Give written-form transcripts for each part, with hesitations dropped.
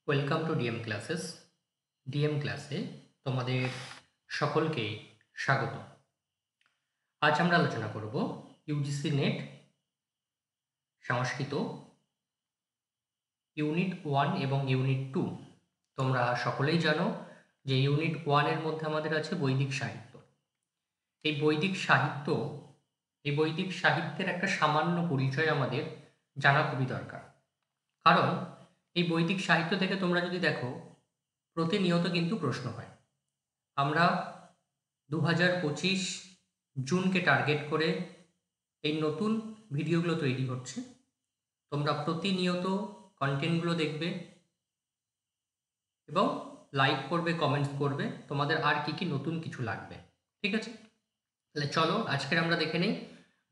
Welcome to DM classes. DM ক্লাসে তোমাদের সকলকে স্বাগত। আজ আমরা আলোচনা করব ইউজিসি নেট সংস্কৃত ইউনিট 1 এবং ইউনিট 2। তোমরা সকলেই জানো যে ইউনিট 1 এর মধ্যে আমাদের আছে বৈদিক সাহিত্য। এই বৈদিক সাহিত্যের একটা সামান্য পরিচয় আমাদের জানা খুবই দরকার। কারণ এই বৈদিক সাহিত্য থেকে তোমরা যদি দেখো, প্রতিনিয়ত কিন্তু প্রশ্ন হয়। আমরা 2025 জুনকে টার্গেট করে এই নতুন ভিডিওগুলো তৈরি হচ্ছে। তোমরা প্রতিনিয়ত কন্টেন্টগুলো দেখবে এবং লাইক করবে, কমেন্টস করবে তোমাদের আর কি নতুন কিছু লাগবে। ঠিক আছে, তাহলে চলো আজকের আমরা দেখে নেই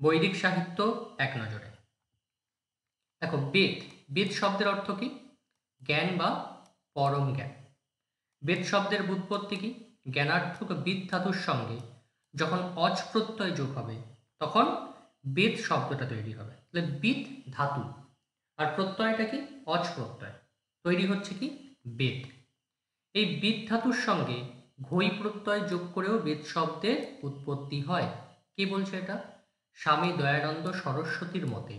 বৈদিক সাহিত্য এক নজরে। দেখো, বেদ শব্দের অর্থ কি? জ্ঞান বা পরম জ্ঞান। বেদ শব্দের ব্যুৎপত্তি কি? জ্ঞানার্থক বিদ ধাতুর সঙ্গে যখন অজ প্রত্যয় যোগ হবে তখন বেদ শব্দটা তৈরি হবে। তাহলে বিদ ধাতু আর প্রত্যয়টা কি? অজ প্রত্যয়, তৈরি হচ্ছে কি? বেদ। এই বিদ ধাতুর সঙ্গে ঘই প্রত্যয় যোগ করেও বেদ শব্দের উৎপত্তি হয়। কে বলছে এটা? স্বামী দয়ানন্দ সরস্বতীর মতে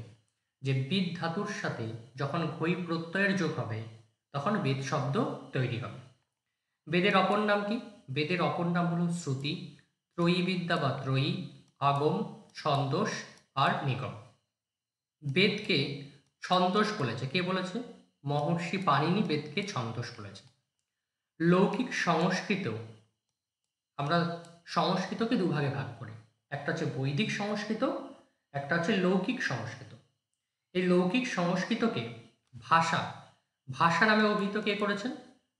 যে বিদ ধাতুর সাথে যখন ঘই প্রত্যয়ের যোগ হবে তখন বেদ শব্দ তৈরি হবে। বেদের অপর নাম কি? বেদের অপর নাম হলো শ্রুতি, ত্রয়ী বিদ্যা বা ত্রয়ী, আগম, ছন্দস আর নিগম। বেদকে ছন্দস বলেছে। কে বলেছে? মহর্ষি পাণিনি বেদকে ছন্দস বলেছে। লৌকিক সংস্কৃত, আমরা সংস্কৃতকে দুভাগে ভাগ করি, একটা হচ্ছে বৈদিক সংস্কৃত, একটা হচ্ছে লৌকিক সংস্কৃত। এই লৌকিক সংস্কৃতকে ভাষা ভাষা নামে অভিহিত কে করেছেন?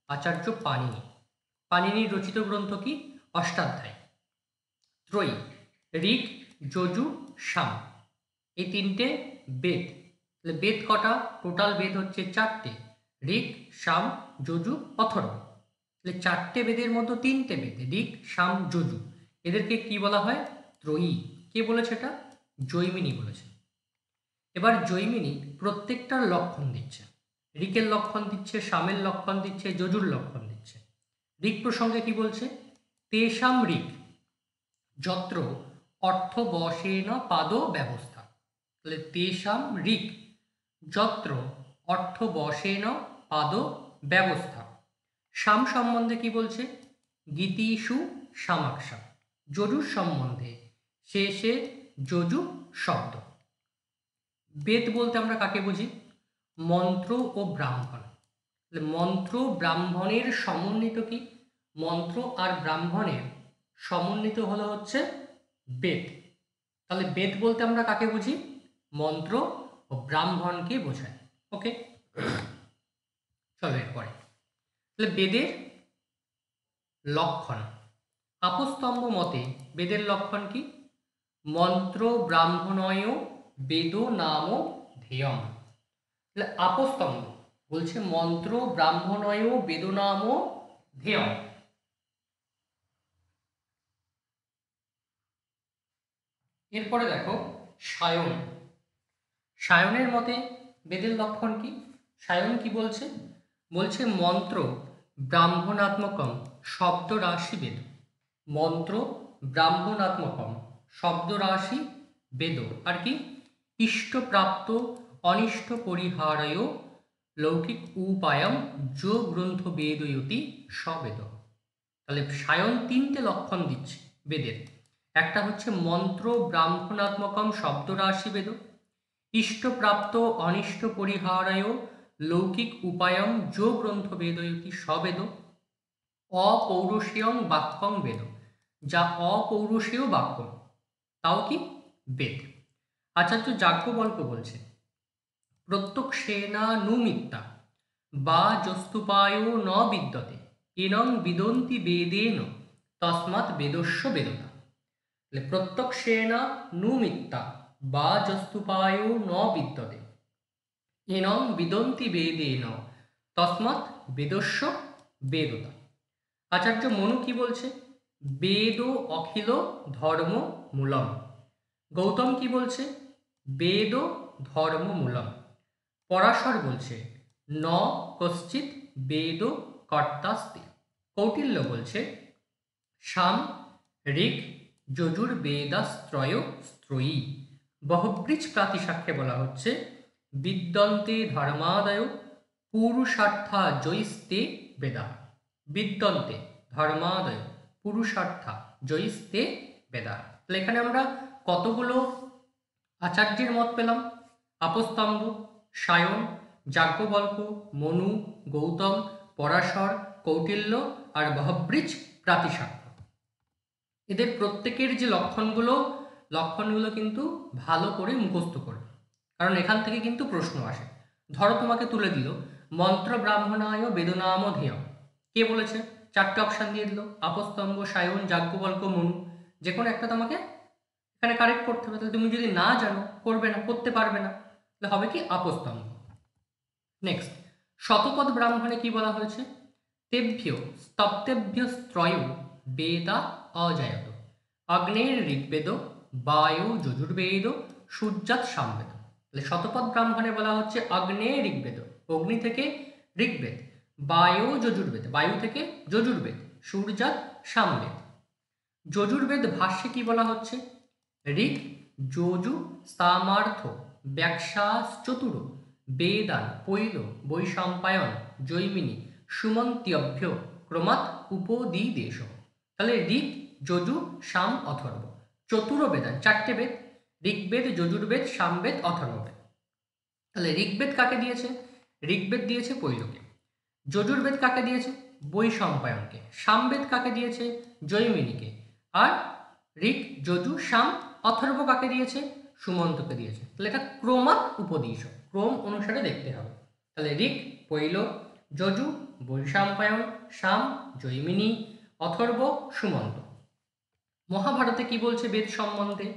আচার্য পাণিনি। পাণিনির রচিত গ্রন্থ কি? অষ্টাধ্যায়ী। ত্রয়ী, ঋক, যজু, সাম, এই তিনটে বেদ। তাহলে বেদ কটা? টোটাল বেদ হচ্ছে 4টে, ঋক, সাম, যজু, অথর্ব। তাহলে 4টে বেদের মধ্যে 3টে বেদ, ঋক, সাম, যজু, এদেরকে কি বলা হয়? ত্রয়ী। কে বলেছে এটা? জৈমিনী বলেছে। এবার জৈমিনী প্রত্যেকটার লক্ষণ দিচ্ছে। ঋকের লক্ষণ দিচ্ছে, সামের লক্ষণ দিচ্ছে, যজুর লক্ষণ দিচ্ছে। ঋক প্রসঙ্গে কি বলছে? তেষাম ঋক যত্র অর্থ বশেন পাদ ব্যবস্থা। তাহলে তেষাম ঋক যত্র অর্থ বশেন পাদ ব্যবস্থা। সাম সম্বন্ধে কি বলছে? গীতিষু সামাক্ষা। যজুর সম্বন্ধে শেষে যজু শব্দ। বেদ বলতে আমরা কাকে বুঝি? মন্ত্র ও ব্রাহ্মণ। মন্ত্র ব্রাহ্মণের সমন্বিত কি? মন্ত্র আর ব্রাহ্মণের সমন্বিত হলো হচ্ছে বেদ। তাহলে বেদ বলতে আমরা কাকে বুঝি? মন্ত্র ও ব্রাহ্মণকে বোঝায়। ওকে, চলো এরপরে। তাহলে বেদের লক্ষণ, আপস্তম্ভ মতে বেদের লক্ষণ কি? মন্ত্র ব্রাহ্মণয় বেদ নাম ধ্যেয়ম। তাহলে আপস্তম্ভ বলছে মন্ত্র ব্রাহ্মণয় বেদ নাম ধ্যেয়ম। এরপরে দেখো সায়ন। সায়নের মতে বেদের লক্ষণ কি? সায়ন কি বলছে? বলছে মন্ত্র ব্রাহ্মণাত্মকম শব্দ রাশি বেদ। মন্ত্র ব্রাহ্মণাত্মকম শব্দ রাশি বেদ। আর কি? ইষ্টপ্রাপ্ত অনিষ্ট পরিহারায় লৌকিক উপায়ম যো গ্রন্থ বেদয়তি সবেদ। তাহলে সায়ন 3টে লক্ষণ দিচ্ছে বেদের। একটা হচ্ছে মন্ত্র ব্রাহ্মণাত্মকম শব্দ রাশি বেদ, ইষ্টপ্রাপ্ত অনিষ্ট পরিহারায় লৌকিক উপায়ম যো গ্রন্থ বেদয়তি সবেদ, অপৌরুষেয়ং বাক্যং বেদ, যা অপৌরুষেয় বাক্য তাও কি? বেদ। আচার্য যাজ্ঞবল্ক্য বলছে প্রত্যক্ষেনানুমিত্তা বা যস্তুপায় ন বিদ্যতে এনং বিদন্তি বেদেন তস্মাৎ বেদস্য বেদতা। প্রত্যক্ষেনানুমিত্তা বা যস্তুপায় ন বিদ্যতে এনং বিদন্তি বেদেন তস্মাৎ বেদস্য বেদতা। আচার্য মনু কি বলছে? বেদ অখিল ধর্ম মূলম। গৌতম কি বলছে? বেদ ধর্ম মূলম। পরাশর বলছে ন কশ্চিৎ বেদ কর্তাস্তি। কৌটিল্য বলছে সাম ঋগ যজুর বেদাস্ত্রয় স্ত্রয়ী। বহুব্রীজ প্রাতিসাক্ষ্যে বলা হচ্ছে বিদ্যন্তে ধর্মাদয় পুরুষার্থা জয়িস্তে বেদা। বিদ্যন্তে ধর্মাদয় পুরুষার্থা জয়িস্তে বেদা। তাহলে এখানে আমরা কতগুলো আচার্যের মত পেলাম? আপস্তম্ভ, সায়ন, যাজ্ঞবল্ক্য, মনু, গৌতম, পরাশর, কৌটিল্য আর বহুব্রীজ প্রাতিসাক্ষ্য। এদের প্রত্যেকের যে লক্ষণগুলো কিন্তু ভালো করে মুখস্থ করবে, কারণ এখান থেকে কিন্তু প্রশ্ন আসে। ধরো তোমাকে তুলে দিল মন্ত্র ব্রাহ্মণায় বেদনাম ধেয়, কে বলেছে? 4টে অপশান দিয়ে দিল, আপস্তম্ভ, সায়ন, যাজ্ঞবল্ক্য, মনু। যে কোনো একটা তোমাকে এখানে কারেক্ট করতে হবে। তাহলে তুমি যদি না জানো করতে পারবে না, তাহলে হবে কি আপস্তম্ভ। নেক্সট, শতপথ ব্রাহ্মণে কি বলা হয়েছে? তেভ্য স্তপ্তেভ্য স্ত্রয় বেদা অজায়ত, অগ্নের ঋগ্বেদ, বায়ু যজুর্বেদ, সূর্যাৎ সামবেদ। তাহলে শতপথ ব্রাহ্মণে বলা হচ্ছে অগ্নে ঋগ্বেদ, অগ্নি থেকে ঋগ্বেদ, বায়ু যজুর্বেদ, বায়ু থেকে যজুর্বেদ, সূর্যাৎ সামবেদ। যজুর্বেদ ভাষ্যে কি বলা হচ্ছে? ঋগ যজু সামার্থ ব্যাকশাস চতুর বেদান পৈল বৈশাম্পায়ন জৈমিনী সুমন্ত্যভ্য ক্রমাৎ উপদিদেশ। তাহলে ঋগ যজু সাম অথর্ব, চতুর বেদান, 4টে বেদ, ঋগ্বেদ, যজুর্বেদ, সামবেদ, অথর্ববেদ। তাহলে ঋগ্বেদ কাকে দিয়েছে? ঋগ্বেদ দিয়েছে পৈলকে। যজুর্বেদ কাকে দিয়েছে? বৈশম্পায়নকে। সামবেদ কাকে দিয়েছে? জৈমিনীকে। আর ঋগ যজু সাম অথর্ব কাকে দিয়েছে? সুমন্তকে দিয়েছে। তাহলে এটা ক্রমাৎ উপদিশ, ক্রম অনুসারে দেখতে হবে। তাহলে ঋগ পৈল, যজু বৈশাম্পায়ন, সাম জৈমিনী, অথর্ব সুমন্ত। মহাভারতে কি বলছে বেদ সম্বন্ধে?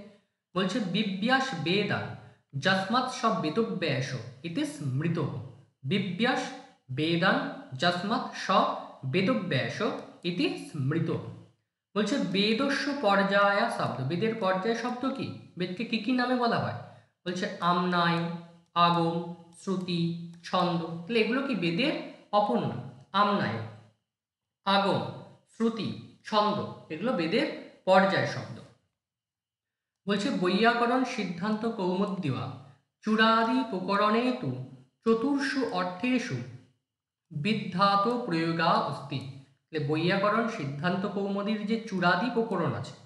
বলছে বিব্যাস বেদান যস্মাৎ সব বেদব্যাস ইতি স্মৃত। বিব্যাস বেদান যস্মাৎ সব বেদব্যাস ইতি স্মৃত। বলছে বেদস্য পর্যায়া শব্দ, বেদের পর্যায় শব্দ কি? বেদকে কি নামে বলা হয়? বলছে আমনায়, আগম, শ্রুতি, ছন্দ। তাহলে এগুলো কি বেদের অপর নাম? আমনায়, আগম, শ্রুতি, ছন্দ এগুলো বেদের পর্যায় শব্দ। বলছে বৈয়াকরণ সিদ্ধান্ত কৌমুদ্দিবা চূড়াদি প্রকরণে তু চতুর্ষু অর্থেষু বিদ্ধাত প্রয়োগা অস্তি। বৈয়াকরণ সিদ্ধান্ত কৌমুদীর যে চূড়াদি প্রকরণ আছে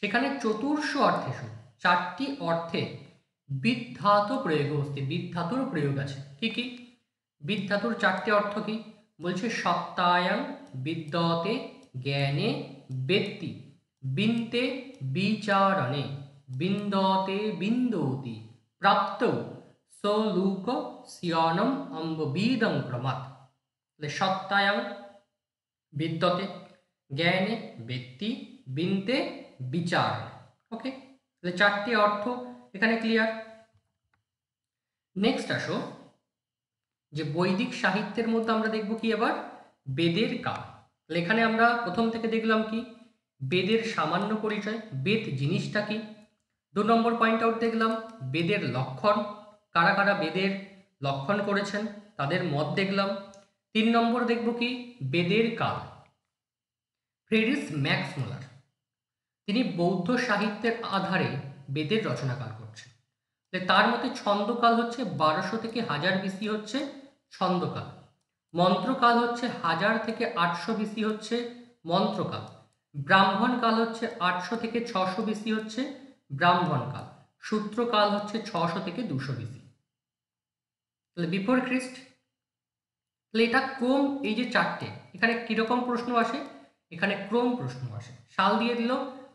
সেখানে চতুর্ষু অর্থেষু 4টি অর্থে বিদ্ধাত প্রয়োগ অস্তি, বিদ্ধাতুর প্রয়োগ আছে। কি কি বিদ্ধাতুর 4টে অর্থ কি? বলছে সত্তায়াং বিদ্যতে জ্ঞানে বেত্তি বিনতে বিচারণে বিন্দতে বিন্দতি প্রাপ্ত সলুক সিয়নম অম্ববিদং ক্রমাৎ। সত্তায়াং বিদ্যতে জ্ঞানে বেত্তি বিনতে বিচারণে। ওকে, তাহলে 4টি অর্থ এখানে ক্লিয়ার। নেক্সট আসো, যে বৈদিক সাহিত্যের মধ্যে আমরা দেখব কি এবার? বেদের কাল। এখানে আমরা প্রথম থেকে দেখলাম কি? বেদের সামান্য পরিচয়, বেদ জিনিসটা কি। 2 নম্বর পয়েন্ট আউট দেখলাম বেদের লক্ষণ, কারা কারা বেদের লক্ষণ করেছেন তাদের মত দেখলাম। 3 নম্বর দেখব কি? বেদের কাল। ফ্রিডরিখ ম্যাক্স মুলার তিনি বৌদ্ধ সাহিত্যের আধারে বেদের রচনাকাল করছেন। তার মতে ছন্দকাল হচ্ছে 1200 থেকে 1000 বিসি হচ্ছে ছন্দকাল, মন্ত্রকাল হচ্ছে 1000 থেকে 800 বিসি হচ্ছে মন্ত্রকাল, ব্রাহ্মণ কাল হচ্ছে 800 থেকে 600 বিসি হচ্ছে ব্রাহ্মণ কাল, সূত্রকাল হচ্ছে 600 থেকে 200 বিসি। তাহলে বিফোর খ্রিস্ট। তাহলে এটা ক্রম, এই যে 4টে এখানে কিরকম প্রশ্ন আসে? এখানে ক্রম প্রশ্ন আসে, সাল দিয়ে দিল,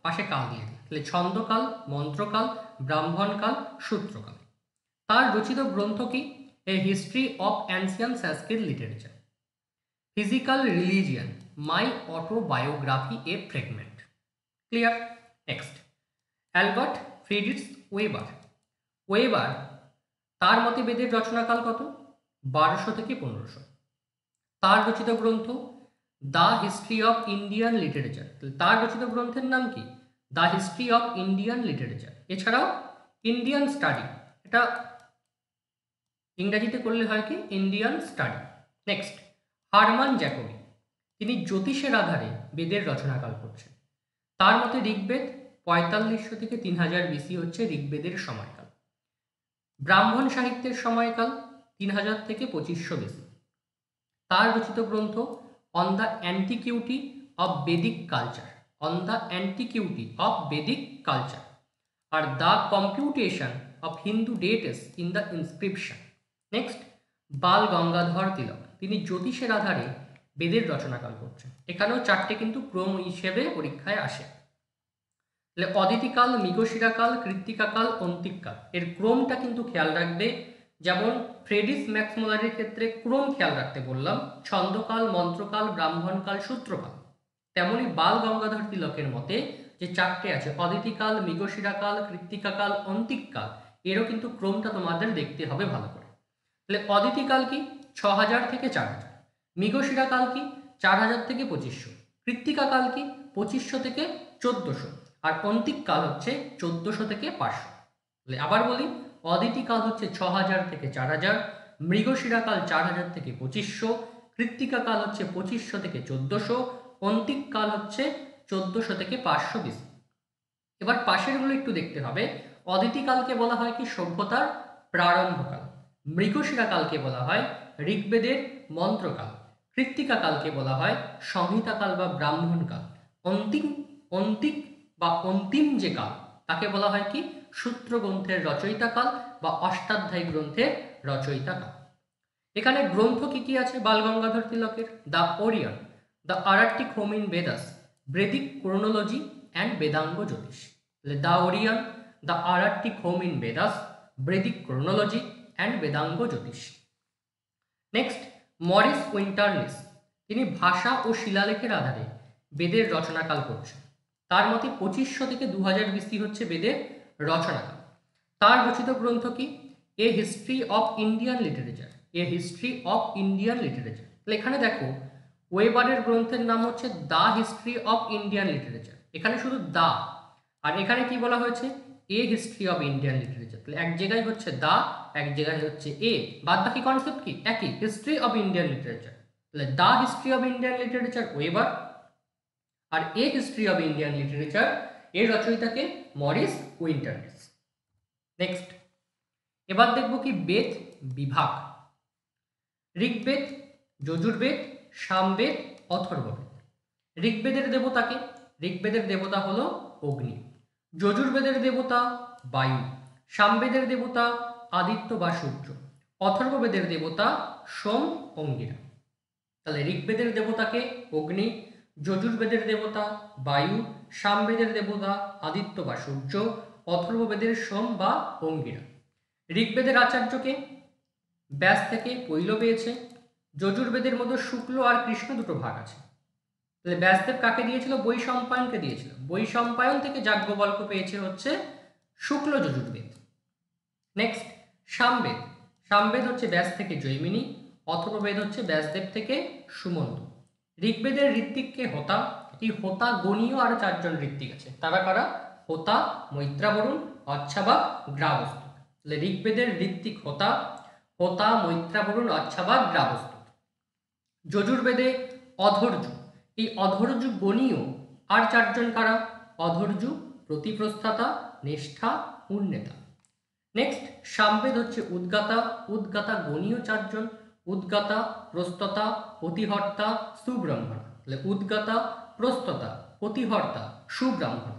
পাশে কাল দিয়ে দিল। তাহলে ছন্দকাল, মন্ত্রকাল, ব্রাহ্মণকাল, সূত্রকাল। তার রচিত গ্রন্থ কি? A history of ancient Sanskrit literature, physical religion, my autobiography a fragment. Clear? Next, Albert Friedrich Weber. Weber তার মতে বেদের রচনাকাল কত? 1200 থেকে 1500। তার রচিত গ্রন্থ the history of Indian literature. তার রচিত গ্রন্থের নাম কি? The history of Indian literature. এছাড়াও ইন্ডিয়ান স্টাডি, এটা ইংরেজিতে করলে হয় কি? Indian study. Next, Hermann Jacobi, তিনি জ্যোতিষের আধারে বেদের রচনাকাল করছেন। তার মতে ঋগ্বেদ 4500 থেকে 3000 বিসি হচ্ছে ঋগ্বেদের সময়কাল। ব্রাহ্মণ সাহিত্যের সময়কাল 3000 থেকে 2500 বিসি। তার রচিত গ্রন্থ on the antiquity of Vedic culture, on the antiquity of Vedic culture, আর the computation of Hindu dates in the inscription. Next, Bal Gangadhar Tilak, তিনি জ্যোতিষের আধারে বেদের রচনাকাল করছেন। এখানেও চারটে কিন্তু ক্রম হিসেবে পরীক্ষায় আসে। তাহলে অদিতিকাল, মৃগশিরাকাল, কৃত্তিকাকাল, অন্তিককাল, এর ক্রমটা কিন্তু খেয়াল রাখবে। যেমন ফ্রেডিস ম্যাক্সমূলারের ক্ষেত্রে ক্রম খেয়াল রাখতে বললাম, ছন্দকাল, মন্ত্রকাল, ব্রাহ্মণকাল, সূত্রকাল, তেমনি বাল গঙ্গাধর তিলকের মতে যে চারটে আছে অদিতিকাল, মৃগশিরাকাল, কৃত্তিকাকাল, অন্তিককাল, এরও কিন্তু ক্রমটা তোমাদের দেখতে হবে ভালো করে। তাহলে অদিতিকাল কি 6000 থেকে 4000, মৃগশিরাকাল কি 4000 থেকে 2500, কৃত্তিকাকাল কি 2500 থেকে 1400, আর অন্তিককাল হচ্ছে 1400 থেকে 500। তাহলে আবার বলি, অদিতিকাল হচ্ছে 6000 থেকে 4000, মৃগশিরাকাল 4000 থেকে 2500, কৃত্তিকাকাল হচ্ছে 2500 থেকে 1400, অন্তিককাল হচ্ছে 1400 থেকে 500 বিসি। এবার পাশেরগুলো একটু দেখতে হবে। অদিতিকালকে বলা হয় কি সভ্যতার প্রারম্ভকাল, মৃগশিরাকালকে বলা হয় ঋগ্বেদের মন্ত্রকাল, কৃত্তিকাকালকে বলা হয় সংহিতাকাল বা ব্রাহ্মণকাল, অন্তিক বা অন্তিম যে কাল তাকে বলা হয় কি সূত্র গ্রন্থের রচয়িতাকাল বা অষ্টাধ্যায়ী গ্রন্থের রচয়িতাকাল। এখানে গ্রন্থ কি কি আছে বাল গঙ্গাধর তিলকের? The Orion, the Arctic home in Vedas, Vedic chronology and Vedanga Jyotisha. The Orion, the Arctic home in Vedas, Vedic chronology and Vedanga Jyotish. Next, Morris উইন্টারনিস, তিনি ভাষা ও শিলালেখের আধারে বেদের রচনাকাল করছেন। তার মতে 2500 থেকে 2000 বিসি হচ্ছে বেদের রচনাকাল। তার রচিত গ্রন্থ কি? A history of Indian literature, a history of Indian literature. তাহলে এখানে দেখো ওয়েবারের গ্রন্থের নাম হচ্ছে the history of Indian literature, এখানে শুধু দা, আর এখানে কি বলা হয়েছে a history of Indian literature. তাহলে এক জায়গায় হচ্ছে দা, এক জায়গায় হচ্ছে এ, বাদ বাকি কনসেপ্ট কি একই, হিস্ট্রি অফ ইন্ডিয়ান লিটারেচার। তাহলে the history of Indian literature Weber, আর a history of Indian literature এর রচয়িতাকে মরিস উইন্টারনিস। নেক্সট, এবার দেখব কি বেদ বিভাগ। ঋগ্বেদ, যজুর্বেদ, সামবেদ, অথর্ববেদ। ঋগ্বেদের দেবতাকে? ঋগ্বেদের দেবতা হলো অগ্নি, যজুর্বেদের দেবতা বায়ু, সামবেদের দেবতা আদিত্য বা সূর্য, অথর্ববেদের দেবতা সোম, অঙ্গিরা। তাহলে ঋগ্বেদের দেবতাকে অগ্নি, যজুর্বেদের দেবতা বায়ু, সামবেদের দেবতা আদিত্য বা সূর্য, অথর্ববেদের সোম বা অঙ্গিরা। ঋগ্বেদের আচার্যকে? ব্যাস থেকে পৈল পেয়েছে। যজুর্বেদের মধ্যে শুক্ল আর কৃষ্ণ দুটো ভাগ আছে। তাহলে ব্যাসদেব কাকে দিয়েছিল? বৈশম্পায়নকে দিয়েছিল। বৈশম্পায়ন থেকে যাজ্ঞবল্ক্য পেয়েছে হচ্ছে শুক্ল যজুর্বেদ। নেক্সট, সামবেদ। সামবেদ হচ্ছে ব্যাস থেকে জৈমিনী, অথর্ববেদ হচ্ছে ব্যাসদেব থেকে সুমন্ত। ঋগ্বেদের ঋত্বিককে হোতা, এই হোতা গণীয় আরো 4 জন ঋত্বিক আছে। তারা কারা? হোতা, মৈত্রাবরুণ, অচ্ছাবাক, গ্রাবস্তু। তাহলে ঋগ্বেদের ঋত্বিক হোতা, হোতা, মৈত্রাবরুণ, অচ্ছাবাক, গ্রাবস্তু। যজুর্বেদে অধর্যু, এই অধর্যু গণীয় আর 4 জন কারা? অধর্যু, প্রতিপ্রস্থাতা, নিষ্ঠা, উন্নেতা। নেক্সট, সামবেদ হচ্ছে উদ্গাতা, উদ্গাতা গণীয় 4 জন, উদ্গাতা, প্রস্ততা, প্রতিহর্তা, সুব্রাহ্মণ। তাহলে উদ্গাতা, প্রস্ততা, প্রতিহর্তা, সুব্রাহ্মণ।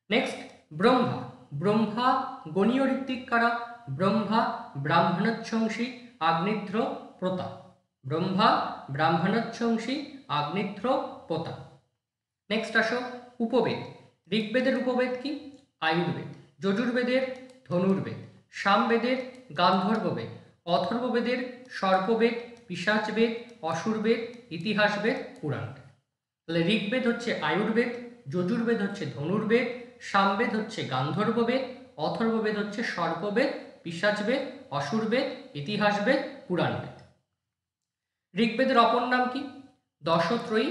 নেক্সট, ব্রহ্মা। ব্রহ্মা গণীয় ঋত্বিক কারা? ব্রহ্মা ব্রাহ্মণচ্ছংসী, আগ্নিধ্র, প্রতা। ব্রহ্মা ব্রাহ্মণচ্ছংসী, আগ্নিধ্র, পোতা। নেক্সট আসো উপবেদ। ঋগ্বেদের উপবেদ কি? আয়ুর্বেদ, যজুর্বেদের ধনুর্বেদ, সামবেদের গান্ধর্ববেদ, অথর্ববেদের সর্পবেদ, পিশাচবেদ, অসুরবেদ, ইতিহাসবেদ, পুরাণবেদ। তাহলে ঋগ্বেদ হচ্ছে আয়ুর্বেদ, যজুর্বেদ হচ্ছে ধনুর্বেদ, সামবেদ হচ্ছে গান্ধর্ববেদ, অথর্ববেদ হচ্ছে সর্পবেদ, পিশাচবেদ, অসুরবেদ, ইতিহাসবেদ, পুরাণবেদ। ঋগ্বেদের অপর নাম কি? দশত্রয়ী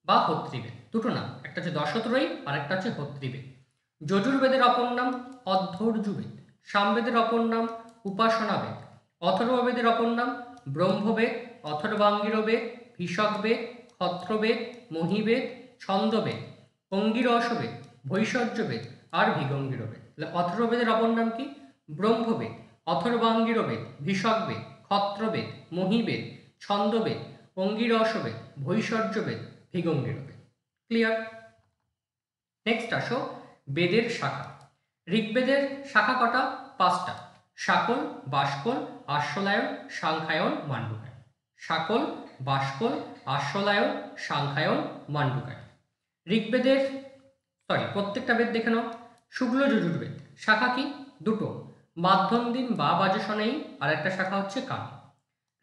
বা হত্রিবেদ, দুটো নাম, একটা হচ্ছে দশত্রয়ী আর একটা হচ্ছে হত্রিবেদ। যজুর্বেদের অপর নাম অধ্যর্যুবেদ, সামবেদের অপর নাম উপাসনাবেদ, অথর্ববেদের অপর নাম ব্রহ্মবেদ, অথর্বাঙ্গির বেদ, ভিষক বেদ, ক্ষত্রবেদ, মহিবেদ, ছন্দবেদ, অঙ্গিরস বেদ, ভৈষজ্য বেদ আর ভিগঙ্গির বেদ। তাহলে অথর্ববেদের অপর নাম কি? ব্রহ্মবেদ, অথর্বাঙ্গির বেদ, ভিষক বেদ, ক্ষত্রবেদ, মহিবেদ, ছন্দবেদ, অঙ্গিরস বেদ, ভৈষজ্য বেদ, ভিগঙ্গির বেদ। ক্লিয়ার? নেক্সট আসো বেদের শাখা। ঋগ্বেদের শাখা কটা? 5টা। শাকল, বাষ্কল, আশ্বলায়ন, সাংখ্যায়ন, মান্ডুকায়ন। শাকল, বাষ্কল, আশ্বলায়ন, সাংখ্যায়ন, মান্ডুকায়ন। ঋগ্বেদের প্রত্যেকটা বেদ দেখে নাও। শুক্ল যজুর্বেদ শাখা কি? 2টো, মাধ্যন্দিন বা বাজসনেয়ী, আর একটা শাখা হচ্ছে কান।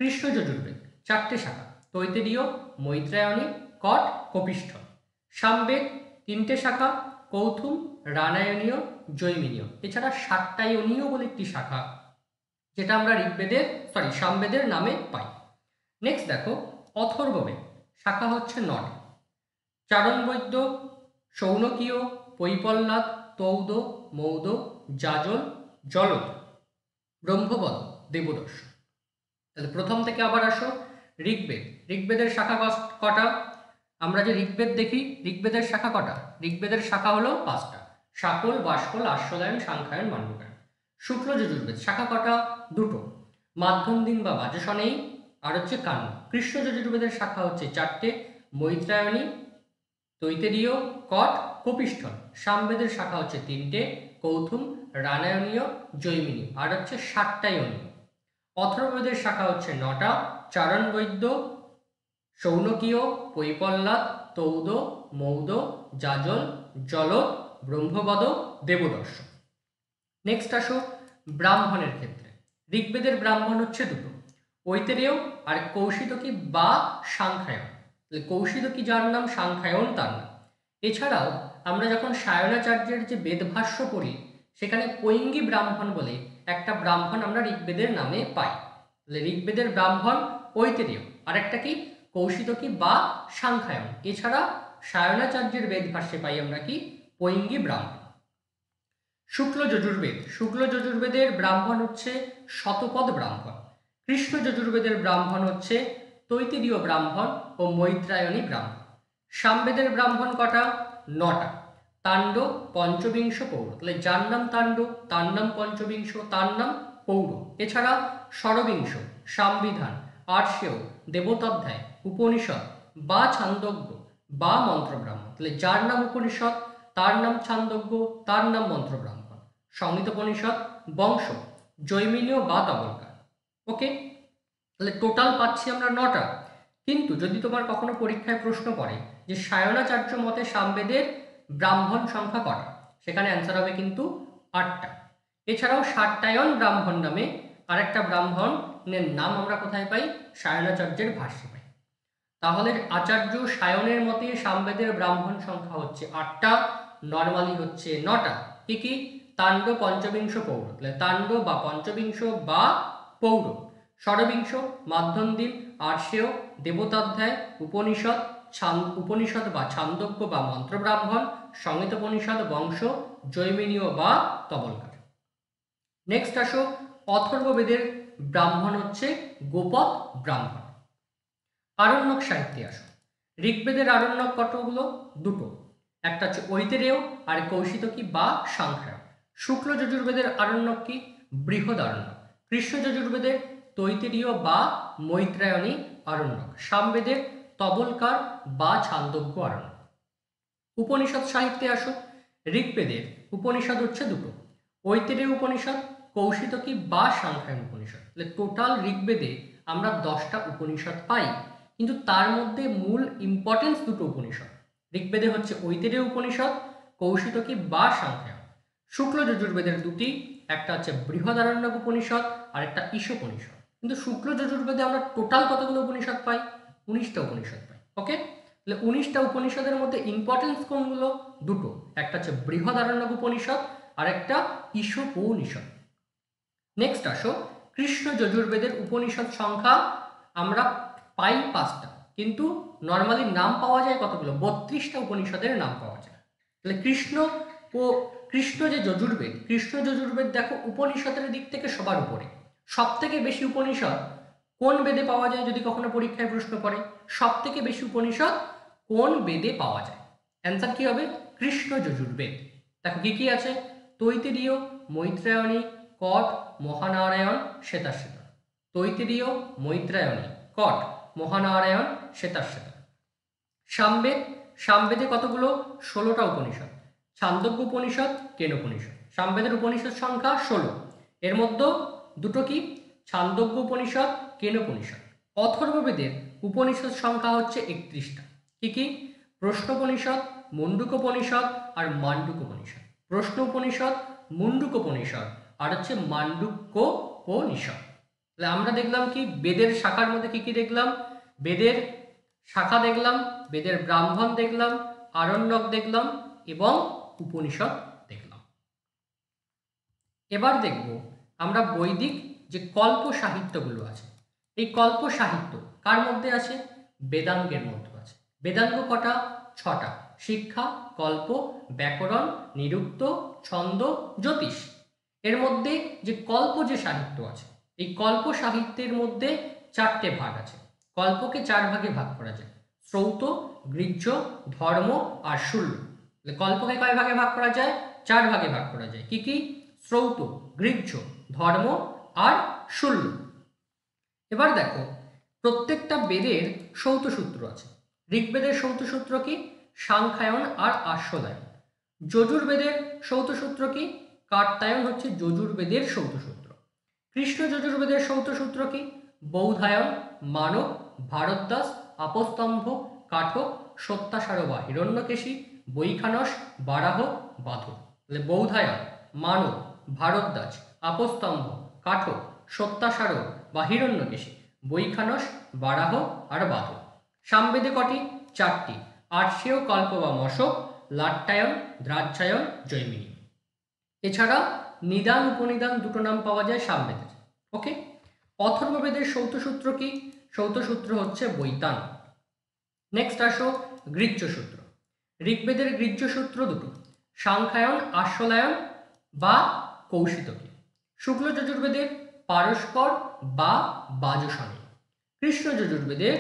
কৃষ্ণ যজুর্বেদ 4টে শাখা, তৈতেরীয়, মৈত্রায়নী, কট, কপিষ্ঠ। সামবেদ 3টে শাখা, কৌথুম, রানায়নীয়, জৈমিনীয়। এছাড়া সাট্টায়নীয় বলে একটি শাখা, যেটা আমরা সামবেদের নামে পাই। নেক্সট দেখো অথর্ববেদ শাখা হচ্ছে 9টি। চারণবৈদ্য, শৌনকীয়, পৈপল্লাদ, তৌদ, মৌদ, যাজল, জলদ, ব্রহ্মবদ, দেবদর্শ। তাহলে প্রথম থেকে আবার আসো ঋগ্বেদ। ঋগ্বেদের শাখা কটা? আমরা যে ঋগ্বেদ দেখি, ঋগ্বেদের শাখা কটা? ঋগ্বেদের শাখা হলো 5টা। শাকল, বাষ্কল, আশ্বলায়ন, সাংখ্যায়ন, মান্ডুকায়ন। শুক্ল যজুর্বেদ শাখা কটা? 2টো, মাধ্যন্দিন বা বাজসনেয়ী আর হচ্ছে কান্য। কৃষ্ণ যজুর্বেদের শাখা হচ্ছে 4টে, মৈত্রায়নী, তৈতেরীয়, কট, কপিষ্ঠল। সামবেদের শাখা হচ্ছে 3টে, কৌথুম, রানায়নীয়, জৈমিনী আর হচ্ছে সাট্টায়নীয়। অথর্ববেদের শাখা হচ্ছে 9টা, চারণবৈদ্য, শৌনকীয়, পৈপল্লাদ, তৌদ, মৌদ, যাজল, জলদ, ব্রহ্মবদ, দেবদর্শ। নেক্সট আসো ব্রাহ্মণের ক্ষেত্রে। ঋগ্বেদের ব্রাহ্মণ হচ্ছে 2টো, ঐতেরেয় আর কৌশিতকী বা সাংখ্যায়ন। কৌশিতকী যার নাম, সাংখ্যায়ন তার নাম। এছাড়াও আমরা যখন সায়নাচার্যের যে বেদভাষ্য পড়ি, সেখানে পৈঙ্গী ব্রাহ্মণ বলে একটা ব্রাহ্মণ আমরা ঋগ্বেদের নামে পাই। ঋগ্বেদের ব্রাহ্মণ ঐতেরেয়, আর একটা কি? কৌশিতকী বা সাংখ্যায়ন। এছাড়া সায়নাচার্যের বেদভাষ্যে পাই আমরা কি? পৈঙ্গী ব্রাহ্মণ। শুক্ল যজুর্বেদ, শুক্ল যজুর্বেদের ব্রাহ্মণ হচ্ছে শতপদ ব্রাহ্মণ। কৃষ্ণ যজুর্বেদের ব্রাহ্মণ হচ্ছে তৈতেরীয় ব্রাহ্মণ ও মৈত্রায়নী ব্রাহ্মণ। সামবেদের ব্রাহ্মণ কটা? 9টা, তাণ্ড, পঞ্চবিংশ, পৌর। তাহলে যার নাম তাণ্ড তার নাম পঞ্চবিংশ, তার নাম পৌর। এছাড়া ষড়বিংশ, সামবিধান, আর্ষেয়, দেবতাধ্যায়, উপনিষদ বা ছান্দোগ্য বা মন্ত্রব্রাহ্মণ। তাহলে যার নাম উপনিষদ তার নাম ছান্দোগ্য, তার নাম মন্ত্রব্রাহ্মণ। সংহিতোপনিষদ, বংশ, জৈমিনীয় বা তবলকার। ওকে, তাহলে টোটাল পাচ্ছি আমরা 9টা। কিন্তু যদি তোমার কখনো পরীক্ষায় প্রশ্ন করে যে সায়নাচার্য মতে সামবেদের ব্রাহ্মণ সংখ্যা কটা, সেখানে অ্যান্সার হবে কিন্তু 8টা। এছাড়াও সাট্টায়ন ব্রাহ্মণ নামে আরেকটা ব্রাহ্মণের নাম আমরা কোথায় পাই? সায়নাচার্যের ভাষ্যে পাই। তাহলে আচার্য সায়নের মতে সামবেদের ব্রাহ্মণ সংখ্যা হচ্ছে 8টা, নর্মালি হচ্ছে 9টা। কি কি? তাণ্ড, পঞ্চবিংশ, পৌর। তাহলে তাণ্ড বা পঞ্চবিংশ বা পৌর। ষড়বিংশ, মাধ্যন্দিন, আর্ষেয়, দেবতাধ্যায়, উপনিষদ, উপনিষদ বা ছান্দোগ্য বা মন্ত্রব্রাহ্মণ, সংহিতোপনিষদ, বংশ, জৈমিনীয় বা তবলকার। নেক্সট আসো অথর্ববেদের ব্রাহ্মণ হচ্ছে গোপদ ব্রাহ্মণ। আরণ্যক সাহিত্যে আসো। ঋগ্বেদের আরণ্যক কতগুলো? 2টো, একটা হচ্ছে ঐতেরেয় আর কৌশিতকী বা সাংখ্যায়ন। শুক্ল যজুর্বেদের আরণ্যক কি? বৃহদ আরণ্যক। কৃষ্ণ যজুর্বেদের তৈতেরীয় বা মৈত্রায়নী আরণ্যক। সামবেদের তবলকার বা ছান্দোগ্য আরণ্যক। উপনিষদ সাহিত্যে আসো। ঋগ্বেদের উপনিষদ হচ্ছে 2টো, ঐতেরেয় উপনিষদ, কৌশিতকী বা সাংখ্যায়ন উপনিষদ। তাহলে টোটাল ঋগ্বেদে আমরা 10টা উপনিষদ পাই, কিন্তু তার মধ্যে মূল ইম্পর্টেন্স 2টো উপনিষদ। ঋগ্বেদে হচ্ছে ঐতেরেয় উপনিষদ, কৌশিতকী বা সাংখ্যায়ন। শুক্ল যজুর্বেদের 2টি, একটা হচ্ছে বৃহদারণ্যক উপনিষদ আর একটা ঈশোপনিষদ। কিন্তু শুক্ল যজুর্বেদে আমরা টোটাল কতগুলো উপনিষদ পাই? 19টা উপনিষদ পাই। ওকে, তাহলে 19টা উপনিষদের মধ্যে ইম্পর্টেন্স কোনগুলো? 2টো, একটা হচ্ছে বৃহদারণ্যক উপনিষদ আর একটা ঈশোপনিষদ। নেক্সট আসো কৃষ্ণ যজুর্বেদের উপনিষদ সংখ্যা আমরা পাই 5টা, কিন্তু নর্মালি নাম পাওয়া যায় কতগুলো? 32টা উপনিষদের নাম পাওয়া যায়। তাহলে কৃষ্ণ যে যজুর্বেদ, কৃষ্ণ যজুর্বেদ দেখো উপনিষদের দিক থেকে সবার উপরে। সব থেকে বেশি উপনিষদ কোন বেদে পাওয়া যায় যদি কখনো পরীক্ষায় প্রশ্ন পড়ে? সব থেকে বেশি উপনিষদ কোন বেদে পাওয়া যায়? অ্যান্সার কি হবে? কৃষ্ণ যজুর্বেদ। দেখো কি কি আছে, তৈত্তিরীয়, মৈত্রায়ণী, কট, মহানারায়ণ, শ্বেতাশ্বেতর। তৈত্তিরীয়, মৈত্রায়ণী, কট, মহানারায়ণ, শ্বেতাশ্বেতর। সামবেদ, সামবেদে কতগুলো? 16টা উপনিষদ। ছান্দোগ্য উপনিষদ, কেনোপনিষদ। সামবেদের উপনিষদ সংখ্যা 16। এর মধ্যে দুটো কি? ছান্দোগ্য উপনিষদ, কেনোপনিষদ। অথর্ববেদের উপনিষদ সংখ্যা হচ্ছে 31টা। কি কি? প্রশ্নোপনিষদ, মুন্ডুকোপনিষদ আর মান্ডুকোপনিষদ। প্রশ্ন উপনিষদ, মুন্ডুকোপনিষদ আর হচ্ছে মান্ডুক্যোপনিষদ। তাহলে আমরা দেখলাম কি বেদের শাখার মধ্যে কি কি দেখলাম? বেদের শাখা দেখলাম, বেদের ব্রাহ্মণ দেখলাম, আরণ্যক দেখলাম এবং উপনিষদ দেখলাম। এবার দেখব আমরা বৈদিক যে কল্প সাহিত্যগুলো আছে, এই কল্প সাহিত্য কার মধ্যে আছে? বেদাঙ্গের মধ্যে আছে। বেদাঙ্গ কটা? 6টা। শিক্ষা, কল্প, ব্যাকরণ, নিরুক্ত, ছন্দ, জ্যোতিষ। এর মধ্যে যে কল্প যে সাহিত্য আছে, এই কল্প সাহিত্যের মধ্যে 4টে ভাগ আছে। কল্পকে 4 ভাগে ভাগ করা যায়, শ্রৌত, গৃহ্য, ধর্ম আর শুল্য। কল্পকে কয় ভাগে ভাগ করা যায়? 4 ভাগে ভাগ করা যায়। কি কি? শ্রৌত, গৃহ্য, ধর্ম আর শুল্য। এবার দেখো প্রত্যেকটা বেদের সৌতসূত্র আছে। ঋগ্বেদের সৌতসূত্র কি? সাংখ্যায়ন আর আশ্বলায়ন। যজুর্বেদের সৌতসূত্র কি? কাত্যায়ন হচ্ছে যজুর্বেদের সৌতসূত্র। কৃষ্ণ যজুর্বেদের সৌতসূত্র কি? বৌধায়ন, মানব, ভারদ্বাজ, আপস্তম্ভ, কাঠক, সত্যাসার বা হিরণ্যকেশী, বৈখানস, বারাহ, বাধব। তাহলে বৌধায়ন, মানব, ভারদ্বাজ, আপস্তম্ভ, কাঠক, সত্যাসার বা হিরণ্যকেশী, বৈখানস, বারাহ আর বাধব। সামবেদে কটি? 4টি। আর্ষেয়, কল্প বা মশক, লাট্টায়ন, দ্রাক্ষায়ন, জৈমিনী। এছাড়া নিদান, উপনিদান দুটো নাম পাওয়া যায় সামবেদের। ওকে। অথর্ববেদের সৌতসূত্র কি? সৌতসূত্র হচ্ছে বৈতান। নেক্সট আসো গৃহ্য সূত্র। ঋগ্বেদের গৃহ্য সূত্র দুটো, সাংখ্যায়ন, আশ্বলায়ন বা কৌশিতকী। শুক্ল যজুর্বেদের পারস্পর বা বাজসনী। কৃষ্ণ যজুর্বেদের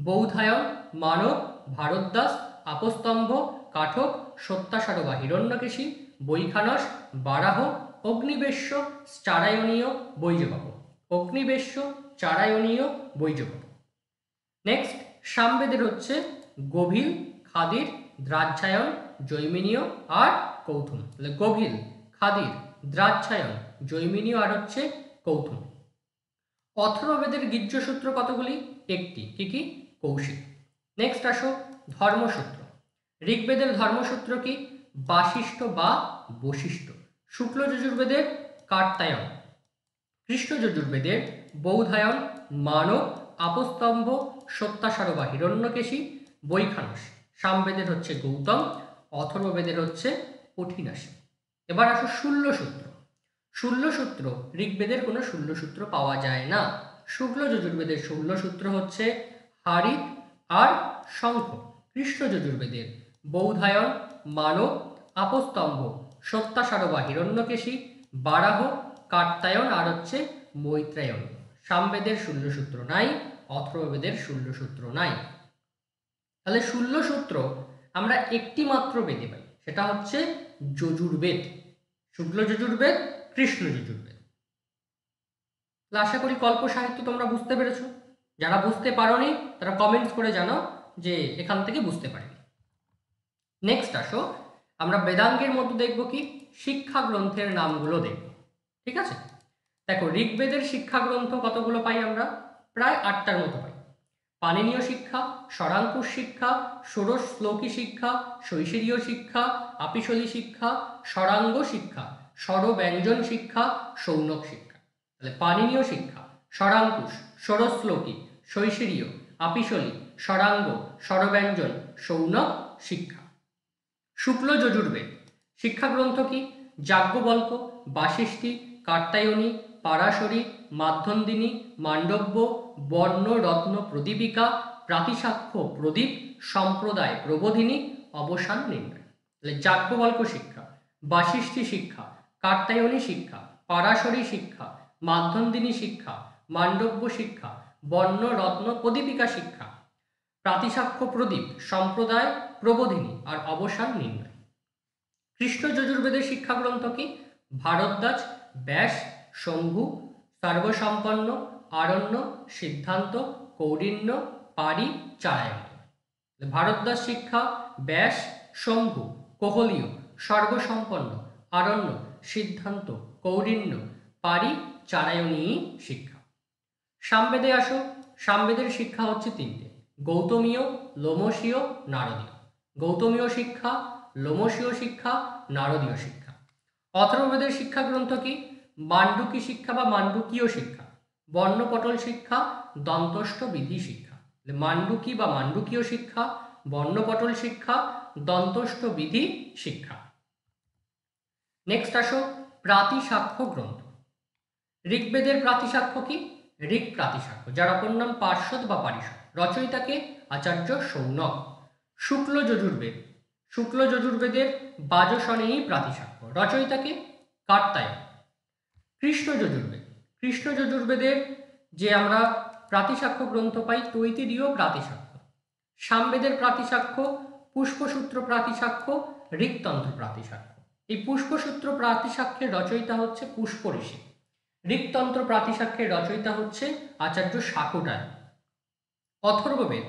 বৌধায়ন, মানব, ভারদ্বাজ, আপস্তম্ভ, কাঠক, সত্যাসার বা হিরণ্যকেশী, বৈখানস, বারাহ, অগ্নিবেশ্য, চারায়ণীয়, বৈজবাহ। অগ্নিবেশ্য, চারায়ণীয়, বৈজবাহ। নেক্সট সামবেদের হচ্ছে গভীর, খাদির, দ্রাক্ষায়ন, জৈমিনীয় আর কৌথুম। তাহলে গভীর, খাদির, দ্রাক্ষায়ন, জৈমিনীয় আর হচ্ছে কৌথুম। অথর্ববেদের গৃহ্য সূত্র কতগুলি? 1টি। কি কি? কৌশিক। নেক্সট আসো ধর্মসূত্র। ঋগ্বেদের ধর্মসূত্র কি? বাশিষ্ঠ বা বশিষ্ঠ। শুক্ল যজুর্বেদের কাত্যায়ন। কৃষ্ণ যজুর্বেদের বৌধায়ন, মানব, আপস্তম্ভ, সত্যাসার বা হিরণ্যকেশী, বৈখানস। সামবেদের হচ্ছে গৌতম, অথর্ববেদের হচ্ছে কঠিনাসী। এবার আসো শুল্য সূত্র। শুল্য সূত্র, ঋগ্বেদের কোনো শুল্য সূত্র পাওয়া যায় না। শুক্ল যজুর্বেদের শুল্য সূত্র হচ্ছে হারিত আর শঙ্খ। কৃষ্ণ যজুর্বেদের বৌধায়ন, মানব, আপস্তম্ভ, সত্যাসার বা হিরণ্যকেশী, বারাহ, কাত্যায়ন আর হচ্ছে মৈত্রায়ন। সামবেদের শুল্য সূত্র নাই, অথর্ববেদের শুল্য সূত্র নাই। তাহলে শুল্য সূত্র আমরা একটি মাত্র বেদে পাই, সেটা হচ্ছে যজুর্বেদ। শুক্ল যজুর্বেদ, কৃষ্ণ যজুর্বেদ। আশা করি কল্প সাহিত্য তোমরা বুঝতে পেরেছো। যারা বুঝতে পারোনি তারা কমেন্টস করে জানাও যে এখান থেকে বুঝতে পারিনি। নেক্সট আসো আমরা বেদাঙ্গের মধ্যে দেখব কি? শিক্ষা গ্রন্থের নামগুলো দেখব। ঠিক আছে, দেখো ঋগ্বেদের শিক্ষা গ্রন্থ কতগুলো পাই আমরা? প্রায় 8টার মতো পাই। পাণিনীয় শিক্ষা, স্বরাঙ্কুশ শিক্ষা, ষোড়শ শ্লোকী শিক্ষা, শৈশরীয় শিক্ষা, আপিশলী শিক্ষা, স্বরাঙ্গ শিক্ষা, স্বরব্যঞ্জন শিক্ষা, শৌনক শিক্ষা। তাহলে পাণিনীয় শিক্ষা, স্বরাঙ্কুশ, ষোড়শ শ্লোকী, শৈশরীয়, আপিশলী, স্বরাঙ্গ, স্বরব্যঞ্জন, শৌনক শিক্ষা। শুক্ল যজুর্বেদ শিক্ষাগ্রন্থ কি? যাজ্ঞবল্ক্য, বাশিষ্ঠী, কাত্যায়নী, পারাশরী, মাধ্যন্দিনী, মান্ডব্য, বর্ণ রত্ন প্রদীপিকা, প্রাতিসাক্ষ্য প্রদীপ, সম্প্রদায় প্রবোধিনী, অবসান নির্ণয়। তাহলে যাজ্ঞবল্ক্য শিক্ষা, বাশিষ্ঠী শিক্ষা, কাত্যায়নী শিক্ষা, পারাশরী শিক্ষা, মাধ্যন্দিনী শিক্ষা, মান্ডব্য শিক্ষা, বর্ণ রত্ন প্রদীপিকা শিক্ষা, প্রাতিসাক্ষ্য প্রদীপ, সম্প্রদায় প্রবোধিনী আর অবসান নির্ণয়। কৃষ্ণ যজুর্বেদের শিক্ষাগ্রন্থ কি? ভারদ্বাজ, ব্যাস, শম্ভু, সর্বসম্পন্ন, আরণ্য, সিদ্ধান্ত, কৌডিন্য, পারি, চারায়ণ। ভারদ্বাজ শিক্ষা ব্যাস, শম্ভু, কোহলীয়, সর্বসম্পন্ন, আরণ্য, সিদ্ধান্ত, কৌডিন্য, পারি, চারায়ণী শিক্ষা। সামবেদে আসো। সামবেদের শিক্ষা হচ্ছে তিনটে: গৌতমীয়, লোমশীয়, নারদীয়। গৌতমীয় শিক্ষা, লোমশীয় শিক্ষা, নারদীয় শিক্ষা। অথর্ববেদের শিক্ষাগ্রন্থ কি? মান্ডুকী শিক্ষা বা মান্ডুকীয় শিক্ষা, বর্ণপটল শিক্ষা, দন্তষ্ঠ বিধি শিক্ষা। মান্ডুকী বা মান্ডুকীয় শিক্ষা, বর্ণপটল শিক্ষা, দন্তষ্ঠ বিধি শিক্ষা। নেক্সট আসো প্রাতিসাক্ষ্য গ্রন্থ। ঋগ্বেদের প্রাতিসাক্ষ্য কি? ঋক প্রাতিসাক্ষ্য, যার অপর নাম পার্শ্বদ বা পারিষদ। রচয়িতাকে আচার্য সৌনক। শুক্ল যজুর্বেদ। শুক্ল যজুর্বেদের বাজসনেয়ী প্রাতিসাক্ষ্য, রচয়িতাকে কার্তায়ন। কৃষ্ণ যজুর্বেদ। কৃষ্ণ যজুর্বেদের যে আমরা প্রাতিসাক্ষ্য গ্রন্থ পাই, তৈতিরীয় প্রাতিসাক্ষ্য। সামবেদের প্রাতিসাক্ষ্য পুষ্পসূত্র প্রাতিসাক্ষ্য, ঋকতন্ত্র প্রাতিসাক্ষ্য। এই পুষ্পসূত্র প্রাতিসাক্ষ্যের রচয়িতা হচ্ছে পুষ্প ঋষি। ঋকতন্ত্র প্রাতিসাক্ষ্যের রচয়িতা হচ্ছে আচার্য শাকুটায়ন। অথর্ববেদ।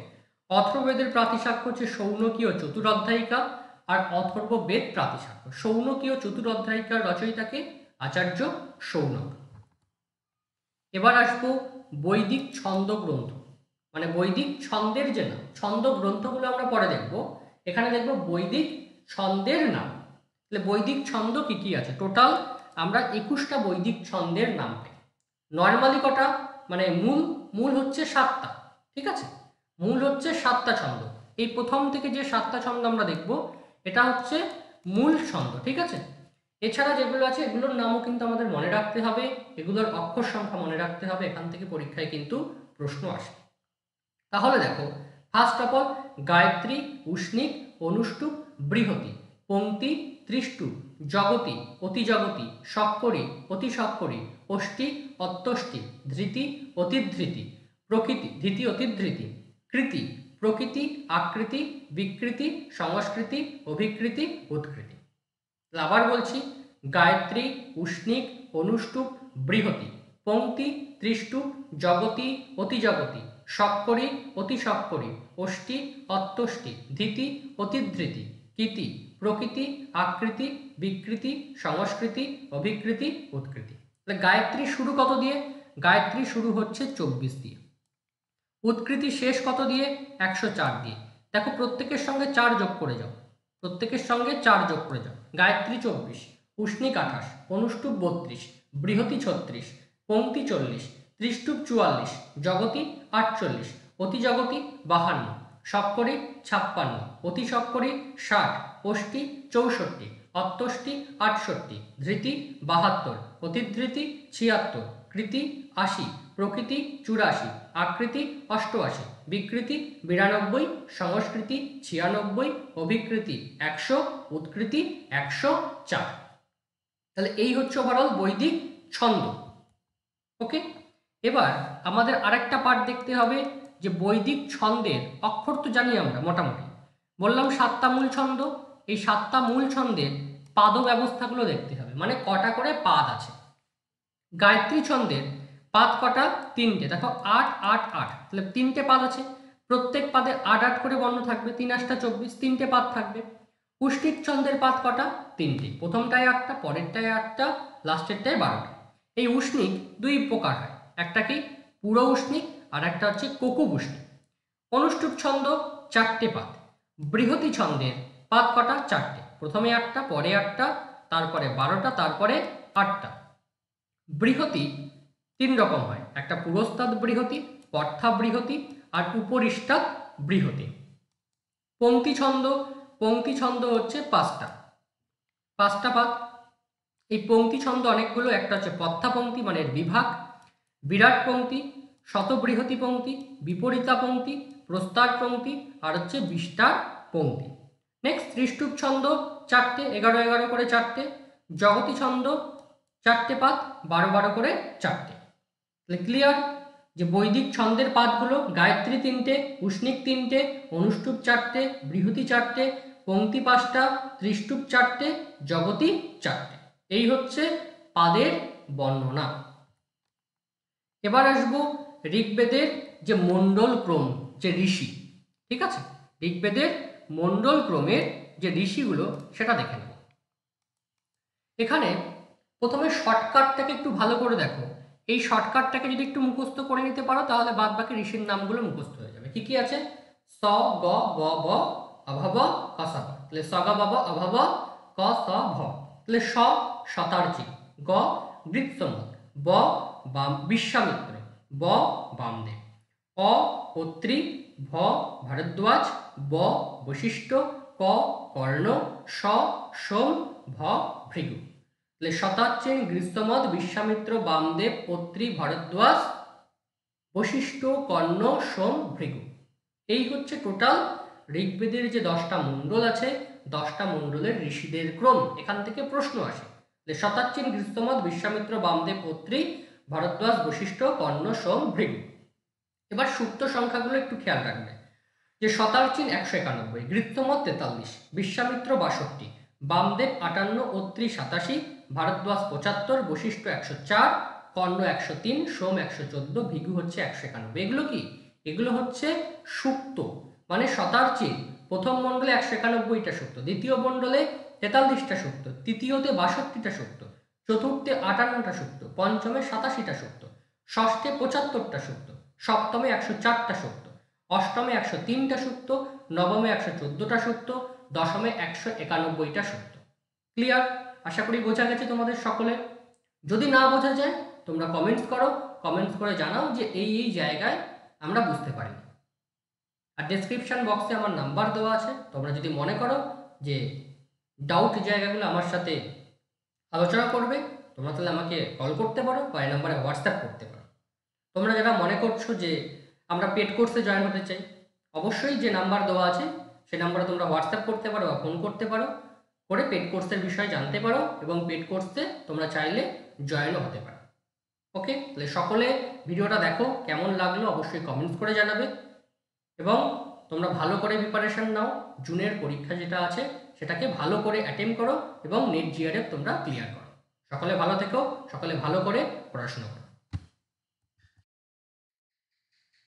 অথর্ববেদের প্রাতিসাক্ষ্য হচ্ছে শৌনকীয় চতুরধ্যায়িকা আর অথর্ববেদ প্রাতিসাক্ষ্য। শৌনকীয় চতুরধ্যায়িকার রচয়িতাকে আচার্য সৌনক। এবার আসবো বৈদিক ছন্দ গ্রন্থ, মানে বৈদিক ছন্দের যে নাম। ছন্দ গ্রন্থগুলো আমরা পরে দেখব, এখানে দেখব বৈদিক ছন্দের নাম। তাহলে বৈদিক ছন্দ কি কি আছে? টোটাল আমরা 21টা বৈদিক ছন্দের নাম পাই। নর্মালি কটা, মানে মূল হচ্ছে 7টা, ঠিক আছে? মূল হচ্ছে 7টা ছন্দ। এই প্রথম থেকে যে 7টা ছন্দ আমরা দেখব, এটা হচ্ছে মূল ছন্দ, ঠিক আছে? এছাড়া যেগুলো আছে এগুলোর নামও কিন্তু আমাদের মনে রাখতে হবে, এগুলোর অক্ষর সংখ্যা মনে রাখতে হবে, এখান থেকে পরীক্ষায় কিন্তু প্রশ্ন আসে। তাহলে দেখো, first of all Gayatri, উষ্ণিক, অনুষ্টুপ, বৃহতি, পঙ্ক্তি, ত্রিষ্টুপ, জগতি, অতিজগতি, সক্করি, অতিসক্করি, অষ্টি, অত্যষ্টি, Dhriti, অতিধৃতি, প্রকৃতি, ধৃতি, অতিধৃতি, কৃতি, প্রকৃতি, আকৃতি, বিকৃতি, সংস্কৃতি, অভিকৃতি, উৎকৃতি। আবার বলছি, গায়ত্রী, উষ্ণিক, অনুষ্টুপ, বৃহতি, পঙ্ক্তি, ত্রিষ্টুপ, জগতি, অতিজগতি, সক্করি, অতিসক্করি, অষ্টি, অত্যষ্টি, ধৃতি, অতিধৃতি, কৃতি, প্রকৃতি, আকৃতি, বিকৃতি, সংস্কৃতি, অভিকৃতি, উৎকৃতি। তাহলে গায়ত্রী শুরু কত দিয়ে? গায়ত্রী শুরু হচ্ছে 24 দিয়ে। উৎকৃতি শেষ কত দিয়ে? 104 দিয়ে। দেখো প্রত্যেকের সঙ্গে 4 যোগ করে যাও, প্রত্যেকের সঙ্গে 4 যোগ করে যাও। গায়ত্রী 24, উষ্ণিক 28, অনুষ্টুপ 32, বৃহতি 36, পঙ্ক্তি 40, ত্রিষ্টুপ 44, জগতি 48, অতিজগতি 52, সক্করি 56, অতিসক্করি 60, অষ্টি 64, অত্যষ্টি 68, ধৃতি 72, অতিধৃতি 76, কৃতি 80, প্রকৃতি 84, আকৃতি 88, বিকৃতি 92, সংস্কৃতি 96, অভিকৃতি 100, উৎকৃতি 104। তাহলে এই হচ্ছে ওভারঅল বৈদিক ছন্দ। ওকে, এবার আমাদের আরেকটা পার্ট দেখতে হবে, যে বৈদিক ছন্দের অক্ষর তো জানি আমরা মোটামুটি, বললাম 7টা মূল ছন্দ। এই 7টা মূল ছন্দের পাদ ব্যবস্থাগুলো দেখতে হবে, মানে কটা করে পাদ আছে। গায়ত্রী ছন্দের পাদ কটা? 3টে। দেখো 8 8 8, তাহলে 3টে পাদ আছে, প্রত্যেক পাদে 8 8 করে বর্ণ থাকবে, 3 8 24, 3টে পাদ থাকবে। উষ্ণিক ছন্দের পাদ কটা? 3টে, প্রথমটায় 8টা, পরেরটায় 8টা, লাস্টেরটায় 12টা। এই উষ্ণিক 2 প্রকার হয়, একটা কি পুরো উষ্ণিক আর একটা হচ্ছে ককুব উষ্ণিক। অনুষ্টুপ ছন্দ 4টে পাদ। বৃহতি ছন্দের পাদ কটা? 4টে, প্রথমে 8টা, পরে 8টা, তারপরে 12টা, তারপরে 8টা। বৃহতি 3 রকম হয়, একটা পুরস্তাদ বৃহতি, পর্থা বৃহতি আর উপরিষ্টাদ বৃহতি। পঙ্ক্তি ছন্দ, পঙ্ক্তি ছন্দ হচ্ছে 5টা পাদ। এই পঙ্ক্তি ছন্দ অনেকগুলো, একটা হচ্ছে পর্থা পঙ্ক্তি মানে বিভাগ, বিরাট পঙ্ক্তি, শতবৃহতি পঙ্ক্তি, বিপরীতা পঙ্ক্তি, প্রস্তার পঙ্ক্তি আর হচ্ছে বিষ্টার পঙ্ক্তি। নেক্সট ত্রিষ্টুপ ছন্দ 4টে, 11 11 করে 4টে। জগতি ছন্দ 4টে পাদ, 12 12 করে 4টে। তাহলে ক্লিয়ার? যে বৈদিক ছন্দের পাদগুলো গায়ত্রী 3টে, উষ্ণিক 3টে, অনুষ্টুপ 4টে, বৃহতি 4টে, পংক্তি 5টা, ত্রিষ্টুপ 4টে, জগতি 4টে। এই হচ্ছে পাদের বর্ণনা। এবার আসবো ঋগ্বেদের যে মণ্ডল ক্রম, যে ঋষি, ঠিক আছে, ঋগ্বেদের মণ্ডল ক্রমের যে ঋষিগুলো সেটা দেখে নেব। এখানে প্রথমে শর্টকাটটাকে একটু ভালো করে দেখো। এই শর্টকাটটাকে যদি একটু মুখস্থ করে নিতে পারো তাহলে বাদ বাকি ঋষির নামগুলো মুখস্থ হয়ে যাবে। কি কি আছে? স গ ব ব অভব কসব, তাহলে স গ ব ব অভব ক স ভ, তাহলে স শতার্চি, গ গৃৎসমত, ব বিশ্বামিত্র, ব বামদেব, অ অত্রি, ভ ভরদ্বাজ, ব বশিষ্ঠ, ক কর্ণ, স সোম, ভ ভৃগু। তাহলে শতাচ্ছেন গৃৎসমত, বিশ্বামিত্র, বামদেব, অত্রি, ভরদ্বাজ, বশিষ্ঠ, কর্ণ, সোম, ভৃগু। এই হচ্ছে টোটাল ঋগ্বেদের যে 10টা মণ্ডল আছে, 10টা মণ্ডলের ঋষিদের ক্রম। এখান থেকে প্রশ্ন আসে যে শতাচ্ছেন গৃৎসমত, বিশ্বামিত্র, বামদেব, অত্রি, ভরদ্বাজ, বশিষ্ঠ, কর্ণ, সোম, ভৃগু। এবার সুক্ত সংখ্যাগুলো একটু খেয়াল রাখবে যে শতার্চিন 191, গৃৎসমত 43, বিশ্বামিত্র 62, বামদেব 58, অত্রি 87, ভরদ্বাজ 75, বশিষ্ঠ 104, কর্ণ 103, সোম 114, ভৃগু হচ্ছে 191। এগুলো কি? এগুলো হচ্ছে সুক্ত, মানে শতার্চিন প্রথম মণ্ডলে 191টা সুক্ত, দ্বিতীয় মণ্ডলে 43টা সুক্ত, তৃতীয়তে 62টা সুক্ত, চতুর্থে 58টা সুক্ত, পঞ্চমে 87টা সুক্ত, ষষ্ঠে 75টা সুক্ত, সপ্তমে 104টা সুক্ত, অষ্টমে 103টা সুক্ত, নবমে 114টা সুক্ত, দশমে 191টা সুক্ত। ক্লিয়ার? আশা করি বোঝা গেছে তোমাদের সকলে। যদি না বোঝা যায় তোমরা কমেন্টস করো, কমেন্টস করে জানাও যে এই জায়গায় আমরা বুঝতে পারি। আর ডেসক্রিপশন বক্সে আমার নাম্বার দেওয়া আছে, তোমরা যদি মনে করো যে ডাউট জায়গাগুলো আমার সাথে আলোচনা করবে, তোমরা তাহলে আমাকে কল করতে পারো বা এই নাম্বারে হোয়াটসঅ্যাপ করতে পারো। তোমরা যারা মনে করছো যে আমরা পেড কোর্সে জয়েন হতে চাই, অবশ্যই যে নাম্বার দেওয়া আছে সেই নাম্বারে তোমরা হোয়াটসঅ্যাপ করতে পারো বা ফোন করতে পারো, করে পেড কোর্সের বিষয়ে জানতে পারো এবং পেড কোর্সে তোমরা চাইলে জয়েনও হতে পারো। ওকে, তাহলে সকলে ভিডিওটা দেখো, কেমন লাগলো অবশ্যই কমেন্টস করে জানাবে এবং তোমরা ভালো করে প্রিপারেশন নাও। জুনের পরীক্ষা যেটা আছে সেটাকে ভালো করে অ্যাটেম্প করো এবং নেট জিআরএফ তোমরা ক্লিয়ার করো। সকলে ভালো থেকো, সকলে ভালো করে পড়াশোনা করো।